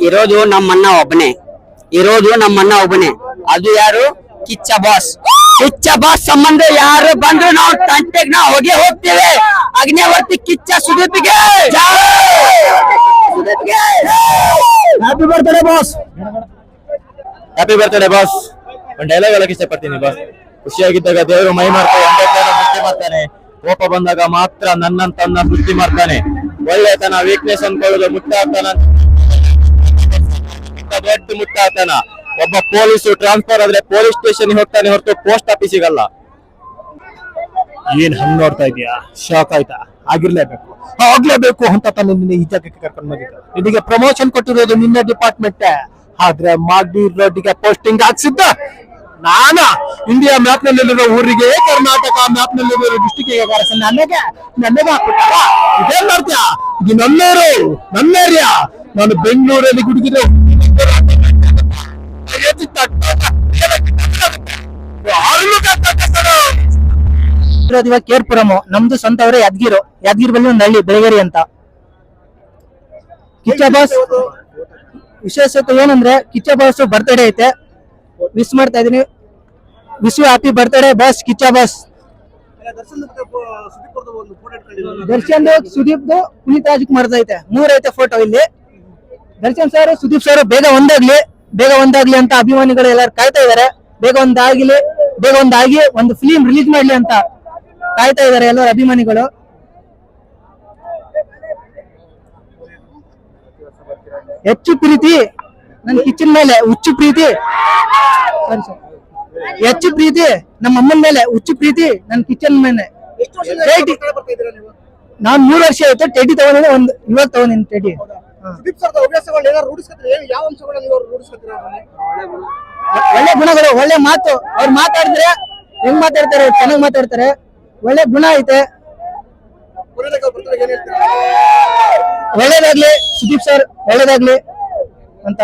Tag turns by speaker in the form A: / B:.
A: ಇರೋದು ನಮ್ಮಣ್ಣ ಒಬ್ಬನೇ ಅದು ಯಾರು? ಕಿಚ್ಚ ಬಾಸ್. ಕಿಚ್ಚ ಬಾಸ್ ಸಂಬಂಧ ಯಾರು ಬಂದ್ರು ನಾವು ತಂಟೆಗೆ ನಾವು ಹೋಗ್ತೇವೆ. ಅಗ್ನಿವರ್ತಿ ಕಿಚ್ಚ ಸುದೀಪ್ಗೆ happy birthday boss.
B: Happy birthday boss. ಒಂದು ಡೈಲಾಗ್ ಹೇಳಕ್ ಇಷ್ಟಪಡ್ತೀನಿ ಬಾಸ್. ಖುಷಿಯಾಗಿದ್ದಾಗ ದೇವರು ಮೈ ಮಾಡ್ತಾನೆ, ಸೃಷ್ಟಿ ಮಾಡ್ತಾನೆ. ಕೋಪ ಬಂದಾಗ ಮಾತ್ರ ನನ್ನಂತನ್ನ ಸೃಷ್ಟಿ ಮಾಡ್ತಾನೆ. ಒಳ್ಳೆತನ ವೀಕ್ನೆಸ್ ಅನ್ಕೊಳ್ಳೋದು ಮುಟ್ಟಾಗ್ತಾನ, ದೊಡ್ಡ ಮುಟ್ಟಾಗ್ತಾನ. ಒಬ್ಬ ಪೊಲೀಸು ಟ್ರಾನ್ಸ್ಫರ್ ಆದ್ರೆ ಪೊಲೀಸ್ ಸ್ಟೇಷನ್ ಹೋಗ್ತಾನೆ ಹೊರತು ಪೋಸ್ಟ್ ಆಫೀಸಿಗೆ ಅಲ್ಲ.
C: ಏನ್ ಹಂಗ್ ನೋಡ್ತಾ ಇದೀಯಾ? ಶಾಕ್ ಆಯ್ತಾ? ಆಗಿರ್ಲೇಬೇಕು, ಆಗ್ಲೇಬೇಕು ಅಂತ ತಾನು ನಿನ್ನೆ ಈ ಜಾಗಕ್ಕೆ ಕರ್ಕೊಂಡು ಬಂದಿದ್ದು. ನಿನಗೆ ಪ್ರಮೋಷನ್ ಕೊಟ್ಟಿರೋದು ನಿನ್ನೆ ಡಿಪಾರ್ಟ್ಮೆಂಟ್, ಆದ್ರೆ ಮಾಡಿ ರೋಡ್ಗೆ ಪೋಸ್ಟಿಂಗ್ ಹಾಕ್ಸಿದ್ದ ನಾನ. ಇಂಡಿಯಾ ಮ್ಯಾಪ್ ನಲ್ಲಿರೋ ಊರಿಗೆ ಕರ್ನಾಟಕ ಮ್ಯಾಪ್ ನಲ್ಲಿರೋ ಡಿಸ್ಟಿಕ್ಗೆ ನನಗೆ ಹಾಕ್ಬಿಟ್ಟಾರ. ಇದೇನ್ ಮಾಡ್ತೀಯ? ಇದು ನನ್ನ ಏರಿಯಾ. ನಾನು ಬೆಂಗಳೂರಲ್ಲಿ ಗುಡುಗಿದ್ರೆ ಇವಾಗ ಕೇರ್ಪುರಂ, ನಮ್ದು ಸ್ವಂತ ಅವರೇ ಯಾದಗಿರಿ ಬಲ್ಲಿ ಒಂದು ಹಳ್ಳಿ ಬೆಳಗೇರಿ ಅಂತ. ಕಿಚ್ಚ ಬಾಸ್ ವಿಶೇಷತೆ ಏನಂದ್ರೆ ಕಿಚ್ಚ ಬಾಸ್ ಬರ್ತ್ಡೇ ಐತೆ, ವಿಶ್ ಮಾಡ್ತಾ ಇದೀನಿ. Wish you happy birthday boss Kichcha boss. Darshan Sudeep Puneeth Rajkumar ಐತೆ, 3 ಐತೆ ಫೋಟೋ ಇಲ್ಲಿ. ದರ್ಶನ್ ಸರ್ ಸುದೀಪ್ ಸರ್ ಬೇಗ ಒಂದಾಗ್ಲಿ ಅಂತ ಅಭಿಮಾನಿಗಳು ಎಲ್ಲಾರು ಕಾಯ್ತಾ ಇದಾರೆ. ಬೇಗ ಒಂದಾಗಿ ಒಂದು ಫಿಲಿಂ ರಿಲೀಸ್ ಮಾಡ್ಲಿ ಅಂತ ಕಾಯ್ತಾ ಇದಾರೆ ಎಲ್ಲರೂ ಅಭಿಮಾನಿಗಳು. ಹೆಚ್ಚು ಪ್ರೀತಿ ನನ್ ಕಿಚ್ಚನ್ ಮೇಲೆ, ಹುಚ್ಚು ಪ್ರೀತಿ ಹೆಚ್ಚು ಪ್ರೀತಿ ನಮ್ಮ ಅಮ್ಮನ ಮೇಲೆ, ಹುಚ್ಚು ಪ್ರೀತಿ ನನ್ ಕಿಚ್ಚನ್ ಮೇಲೆ. ನಾನ್ 3 ವರ್ಷ ಆಯ್ತು ಟೆಡಿ ತಗೊಂಡಿದ್ದೆ, ಇವಾಗ ತಗೊಂಡಿನಿ ಟೆಡಿ. ಒಳ್ಳೆ ಗುಣಗಳು, ಒಳ್ಳೆ ಮಾತು. ಅವ್ರು ಮಾತಾಡಿದ್ರೆ ಹೆಂಗ್ ಮಾತಾಡ್ತಾರೆ, ಚೆನ್ನಾಗ್ ಮಾತಾಡ್ತಾರೆ. ಒಳ್ಳೆ ಗುಣ ಐತೆ. ಒಳ್ಳೇದಾಗ್ಲಿ ಸುದೀಪ್ ಸರ್, ಒಳ್ಳೇದಾಗ್ಲಿ ಅಂತ.